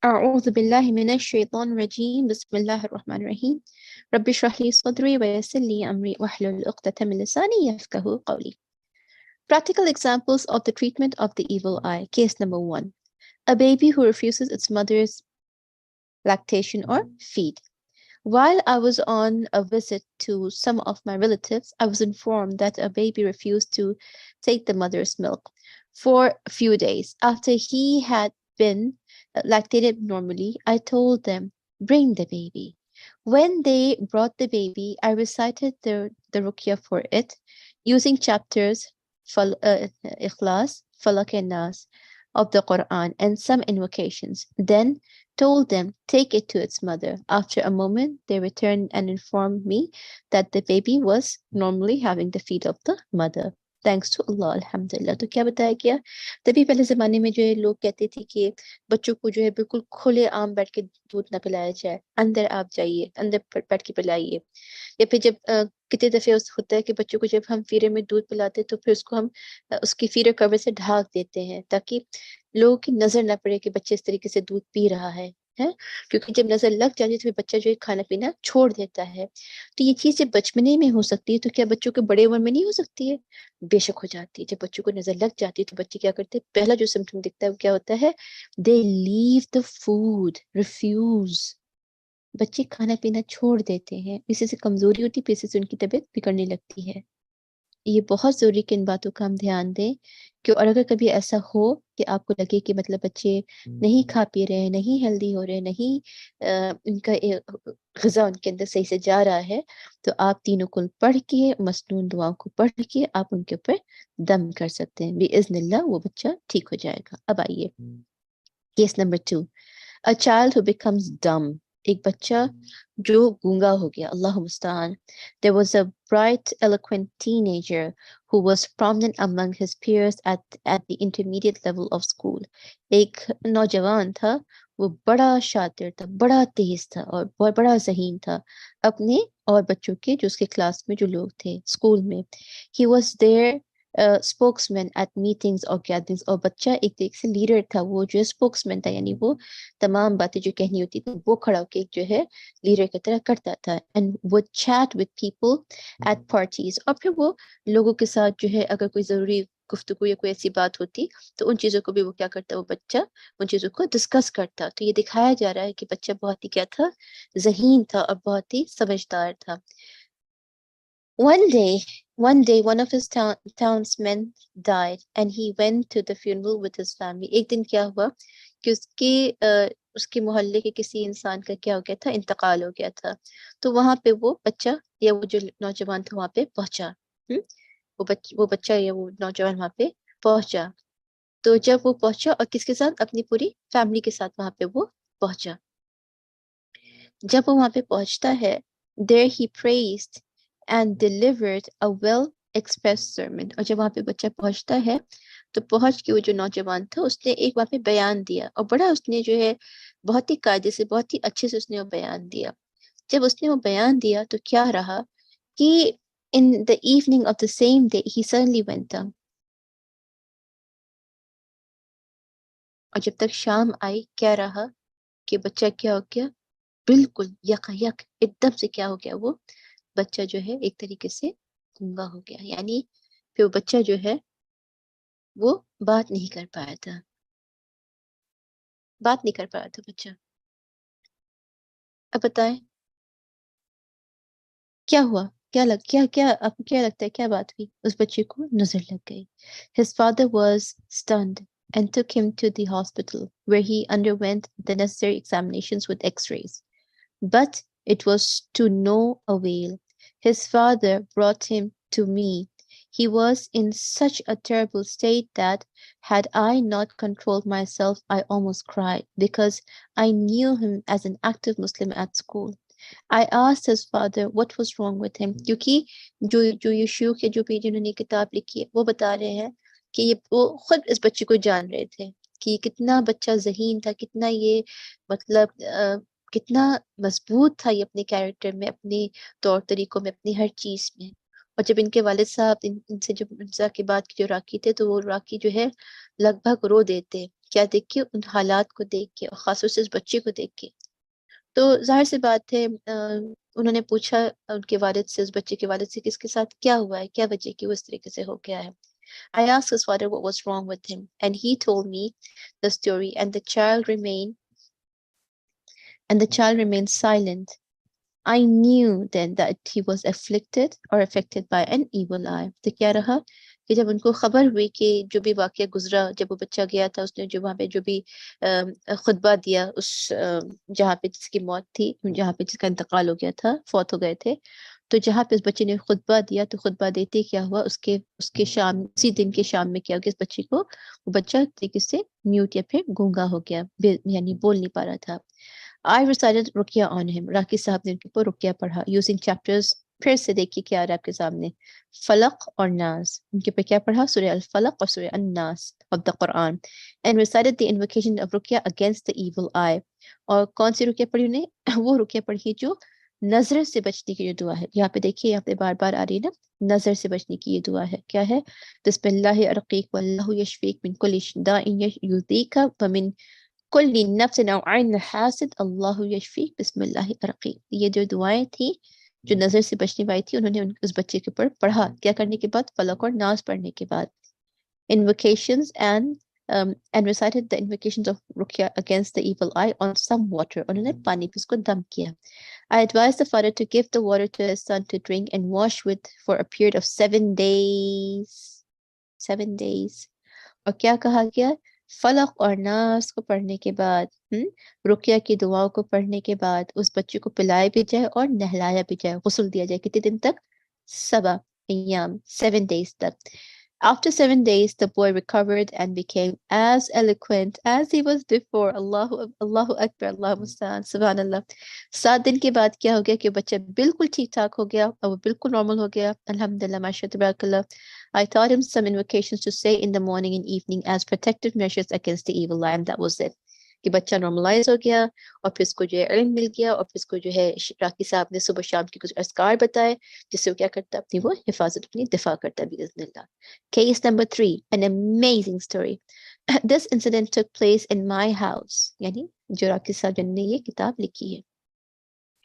أعوذ بالله من الشيطان الرجيم بسم الله الرحمن الرحيم رب اشرح لي صدري ويسر لي أمري واحلل عقدة من لساني يفقهوا قولي. Practical examples of the treatment of the evil eye. Case number 1. A baby who refuses its mother's lactation or feed. While I was on a visit to some of my relatives, I was informed that a baby refused to take the mother's milk for a few days. After he had been lactated normally, I told them, bring the baby. When they brought the baby, I recited the ruqya for it using chapters Ikhlas, Falak and Nas of the Quran and some invocations. Then told them, take it to its mother. After a moment, they returned and informed me that the baby was normally having the feed of the mother. Thanks to Allah, Alhamdulillah. तो क्या बताया गया, तभी पहले जमाने में जो है लोग कहते थे कि बच्चों को जो है बिल्कुल खुले आम बैठ के दूध न पिलाया जाए, अंदर आप जाइए, अंदर बैठ के पिलाइए। या फिर जब कितने दफे होता है कि बच्चों को जब हम फीरे में दूध पिलाते तो फिर उसको हम उसकी फीरे कवर से ढक देते हैं ताकि लोगों की नजर ना पड़े कि बच्चे इस तरीके से दूध पी रहा है। क्योंकि जब नजर लग जाती है तो फिर बच्चा जो है खाना पीना छोड़ देता है। तो ये चीज जब बचपने में हो सकती है तो क्या बच्चों के बड़े उम्र में नहीं हो सकती है? बेशक हो जाती है। जब बच्चों को नजर लग जाती है तो बच्चे क्या करते हैं, पहला जो सिम्टम दिखता है वो क्या होता है, दे लीव द फूड, रिफ्यूज। बच्चे खाना पीना छोड़ देते हैं, इसी से कमजोरी होती है, फिर इससे उनकी तबीयत बिगड़ने लगती है। ये बहुत जरूरी कि इन बातों का हम ध्यान दें कि और अगर कभी ऐसा हो कि आपको लगे कि मतलब बच्चे नहीं खा पी रहे हैं, नहीं हेल्दी हो रहे हैं, नहीं इनका ग़िज़ा उनके अंदर सही से जा रहा है, तो आप तीनों कुल पढ़ के, मसनून दुआओं को पढ़ के आप उनके ऊपर दम कर सकते हैं। बिइज़्निल्लाह वो बच्चा ठीक हो जाएगा। अब आइए case number 2, a child who becomes dumb. एक बच्चा जो गूंगा हो गया, अल्लाह Mustan. There was a bright, eloquent teenager who was prominent among his peers at the intermediate level of school. एक नौजवान था, वो बड़ा शातिर था, बड़ा तेज था और बहुत बड़ा ज़हीन था अपने और बच्चों के जो उसके क्लास में जो लोग थे स्कूल में. He was their spokesman at meetings और gatherings. और बच्चा एक तरीके से लीडर था, वो जो है स्पोक्समैन था, यानी वो तमाम बातें जो कहनी होती थी वो खड़ा होकर जो है लीडर की तरह करता था. एंड वो chat with people at parties, और फिर वो लोगों के साथ जो है अगर कोई ज़रूरी गुफ्तगू या कोई ऐसी बात होती तो उन चीज़ों को भी वो क्या करता, वो बच्चा उन चीज़ों को डिस्कस करता. तो ये दिखाया जा रहा है कि बच्चा बहुत ही क्या था, ज़हीन था और बहुत ही समझदार था. One day, one of his townsmen died, and he went to the funeral with his family. एक दिन क्या हुआ कि उसके मोहल्ले के किसी इंसान का क्या हो गया था, इंतकाल हो गया था. तो वहां पे वो बच्चा या वो जो नौजवान था वहां पे पहुंचा. वो बच्चा या वो नौजवान वहां पे पहुंचा. तो जब वो पहुंचा और किसके साथ, अपनी पूरी फैमिली के साथ वहां पे वो पहुंचा. जब वो वहां पे पहुंचता है, there he praised and delivered a well expressed sermon. और जब वहां पे बच्चा पहुंचता है तो पहुंच के वो जो नौजवान था उसने एक वहां पे बयान दिया और बड़ा उसने जो है बहुत ही कायदे से, बहुत ही अच्छे से उसने वो बयान दिया. जब उसने वो बयान दिया तो क्या रहा कि in the evening of the same day he suddenly went down. और जब तक शाम आई क्या रहा कि बच्चा क्या हो गया, बिल्कुल यकायक एकदम से क्या हो गया, वो बच्चा जो है एक तरीके से गूंगा हो गया. यानी फिर वो बच्चा जो है वो बात नहीं कर पाया था, बात नहीं कर पाया था बच्चा. अब बताएं क्या हुआ, क्या आपको क्या लगता है, क्या बात हुई? उस बच्चे को नजर लग गई. His father was stunned and took him to the hospital where he underwent the necessary examinations with x-rays. But it was to no avail. His father brought him to me. He was in such a terrible state that, had I not controlled myself, I almost cried because I knew him as an active Muslim at school. I asked his father what was wrong with him, क्योंकि जो ये शयूख है जो भी जिन्होंने किताब लिखी है वो बता रहे हैं कि ये वो खुद इस बच्चे को जान रहे थे कि कितना बच्चा ज़हीन था, कितना ये मतलब कितना मजबूत था ये अपने कैरेक्टर में, अपने तौर तरीकों में, अपनी हर चीज़ में. और जब इनके वालिद साहब इनसे जब इनसा के बाद जो राकी थे तो वो राकी जो है लगभग रो देते क्या देख के? उन हालात को देख के, और खासतौर से उस बच्चे को देख के। तो जाहिर सी बात है, उन्होंने पूछा उनके वालिद से, उस बच्चे के वालिद से, किसके साथ क्या हुआ है, क्या वजह की वो इस तरीके से हो गया है। I asked his father what was wrong with him, and he told me the story, and the child remained silent. I knew then that he was affected by an evil eye. तो क्या रहा कि जब उनको खबर हुई कि जो भी वाकया गुजरा, जब वो बच्चा गया था, उसने जो वहाँ पे जो भी खुतबा दिया, उस जहाँ पे जिसकी मौत थी, जहाँ पे जिसका इंतकाल हो गया था, फौत हो गए थे, तो जहाँ पे उस बच्चे ने खुतबा दिया, तो खुतबा देते क्या हुआ, उसके उसके शाम, उसी दिन के शाम में क्या हो गया, इस बच्चे को, वो बच्चा एक तरीके से म्यूट या फिर गूंगा हो गया, यानी बोल नहीं पा रहा था। I recited Ruqya on him. राकी साहब ने उनके ऊपर रुकिया पढ़ा using chapters। फिर से देखिए क्या आ रहा है आपके सामने, फलक और नास, उनके ऊपर क्या पढ़ा, सूरह अल फलक और सूरह अन नास of the Quran, and recited the invocation of Ruqya against the evil eye। और कौन सी रुकिया पढ़ी उन्हें? वो रुकिया पढ़ी जो नजर से बचने की जो दुआ है। यहाँ पे देखिए, यहाँ पे बार बार आ रही है ना, नजर से बचने की ये दुआ है। क्या है? बिस्मिल्लाहि अर्कीक वल्लाहु यशफीक मिन कुल्लि दाइन युज़ीका व मिन कुल्ली नफ्सिन औ ऐन हासिद अल्लाहु यशफीक बिस्मिल्लाहि अर्कीक। ये जो दुआएं थी जो नजर से बचने वाली थी, उन्होंने उस बच्चे के ऊपर पढ़ा। क्या करने के बाद? फलक और नास पढ़ने के बाद। Invocations and recited the invocations of Ruqya against the evil eye on some water। उन्होंने पानी पे उसको दम किया। I advised the father to give the water to his son to drink and wash with for a period of 7 days। 7 days। और क्या कहा गया? फलक और नास को पढ़ने के बाद, रुकिया की दुआओं को पढ़ने के बाद उस बच्चे को पिलाया भी जाए और नहलाया भी जाए, गुस्ल दिया जाए। कितने दिन तक? 7 अय्याम, 7 days तक। After 7 days, the boy recovered and became as eloquent as he was before। Allahu Akbar, Allahu Musta'an, Subhanallah। 7 दिन के बाद क्या हो गया कि बच्चा बिल्कुल ठीक ठाक हो गया और वो बिल्कुल नॉर्मल हो गया। अल्हम्दुलिल्लाह, माशाअल्लाह, तबारकल्लाह। I taught him some invocations to say in the morning and evening as protective measures against the evil eye, and that was it। कि बच्चा नॉर्मलाइज हो गया, और फिर इसको जो है इल्म मिल गया, और फिर इसको जो है राकी साहब ने सुबह शाम के कुछ अस्कार बताए, जिससे वो क्या करता, अपनी वो हिफाजत, अपनी दिफा करता बिइज़्निल्लाह। Case number 3, an amazing story। This incident took place in my house। यानी जो राकी साहब ने ये किताब लिखी है।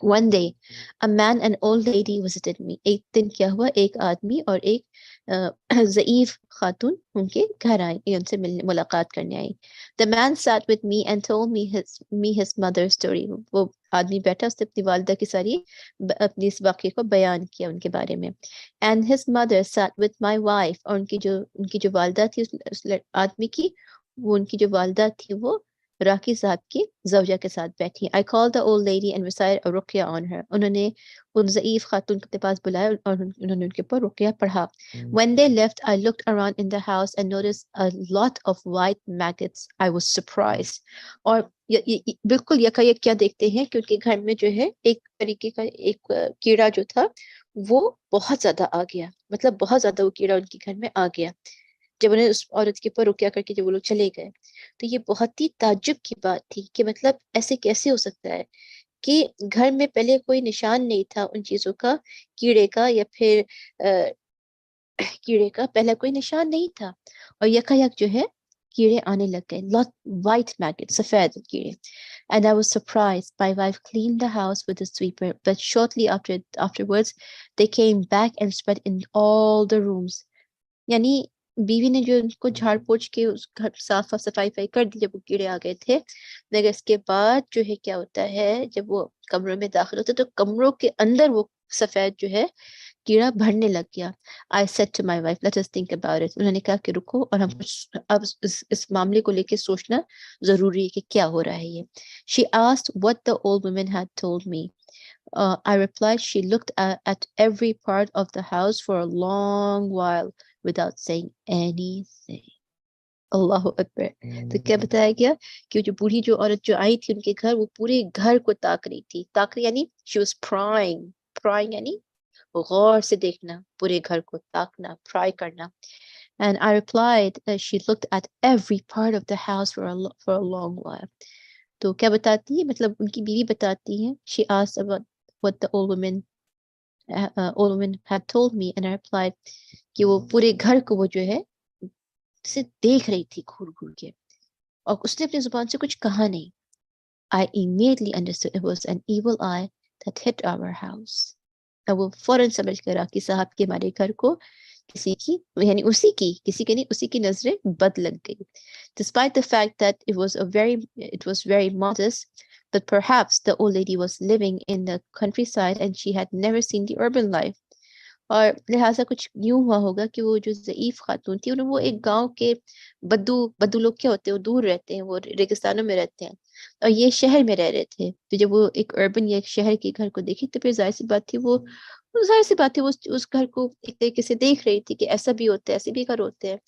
One day, a man and old lady visited me। एक दिन क्या हुआ, एक आदमी और एक ज़ईफ खातून उनके घर आई, उनसे मिलने मुलाकात करने आई। The man sat with me and told me his mother's story। वो आदमी बैठा, उसने अपनी वालिदा की सारी अपनी इस वाक़े को बयान किया उनके बारे में। And his mother sat with my wife। और उनकी जो वालिदा थी उस आदमी की, वो उनकी जो वालिदा थी वो राकी साहब की ज़ौजा के साथ बैठी। I called the old lady and recited a ruqya on her। उन्होंने उन ज़ईफ खातून के पास बुलाया और उन्होंने उनके ऊपर रुक़या पढ़ा। When they left, I looked around in the house and noticed a lot of white maggots। I was surprised। और बिल्कुल यकायक क्या देखते हैं कि उनके घर में जो है एक तरीके का एक कीड़ा जो था वो बहुत ज्यादा आ गया, मतलब बहुत ज्यादा वो कीड़ा उनके घर में आ गया जब उन्हें उस औरत के ऊपर रुकिया करके जब वो लोग चले गए। तो ये बहुत ही ताज्जुब की बात थी कि मतलब ऐसे कैसे हो सकता है कि घर में पहले कोई निशान नहीं था उन चीजों का, कीड़े का या फिर कीड़े का पहले कोई निशान नहीं था, और यकायक जो है कीड़े आने लग गए। लॉट वाइट मैगट, सफेद कीड़े। And I was surprised। My wife cleaned the house with a sweeper, but shortly afterwards they came back and spread in all the rooms। यानी बीवी ने जो उनको झाड़ पोंछ के उस घर साफ सफाई कर दी जब वो कीड़े आ गए थे, मगर इसके बाद जो है क्या होता है, जब वो कमरों में दाखिल होते तो कमरों के अंदर वो सफेद जो है कीड़ा भरने लग गया। I said to my wife, let us think about it. उन्होंने कहा कि रुको और हम कुछ अब इस मामले को लेके सोचना जरूरी है कि क्या हो रहा है ये। She asked what the old woman had told me. I replied she looked at every part of the house for a long while without saying anything। अल्लाह अकबर। तो क्या बताया गया कि जो बूढ़ी जो औरत जो आई थी उनके घर, वो पूरे घर को ताक रही थी। ताक रही यानी she was prying। prying यानी गौर से देखना, पूरे घर को ताकना, pry करना। And I replied that she looked at every part of the house for a long while। तो क्या बताती है, मतलब उनकी बीवी बताती है, she asked about what the old woman had told me, and I replied कि वो पूरे घर को वो जो है से देख रही थी घूर घूर के। और उसने अपनी जुबान से कुछ कहा नहीं. I immediately understood it was an evil eye that hit our house. अब वो फौरन समझ गया कि साहब के हमारे घर को किसी की यानी उसी की किसी के नहीं उसी की नजरें बद लग गई. Despite the fact that it was very modest, but perhaps the old lady was living in the countryside and she had never seen the urban life. और लिहाजा कुछ यूं हुआ होगा कि वो जो ज़ईफ खातून थी वो एक गांव के बद्दू लोग क्या होते हैं, वो दूर रहते हैं, वो रेगिस्तानों में रहते हैं और ये शहर में रह रहे थे. तो जब वो एक अर्बन या एक शहर के घर को देखी तो फिर जाहिर सी बात थी वो उस घर को एक तरीके से देख रही थी कि ऐसा भी होता है, ऐसे भी घर होते हैं.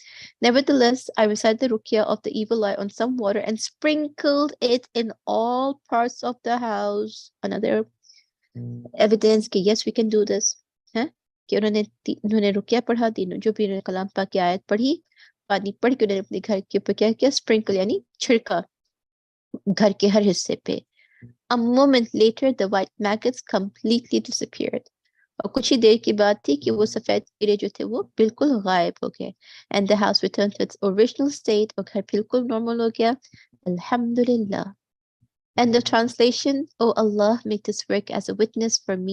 Nevertheless, I recited the ruqya of the evil eye on some water and sprinkled it in all parts of the house. Another evidence कि yes, we can do this. है कि उन्होंने रुकिया पढ़ा, तीनों जो भी उन्होंने कलाम पाक की आयत पढ़ी, पानी पढ़ के उन्होंने अपने घर के ऊपर क्या किया, स्प्रिंकल यानी छिड़का घर के हर हिस्से पे. A moment later, the white maggots completely disappeared. और कुछ ही देर की बात थी कि वो सफेद कीड़े जो थे वो बिल्कुल गायब हो गए. And the house returned to its original state. और घर बिल्कुल normal हो गया. Alhamdulillah. And the translation, "Oh Allah, make this work as a witness for me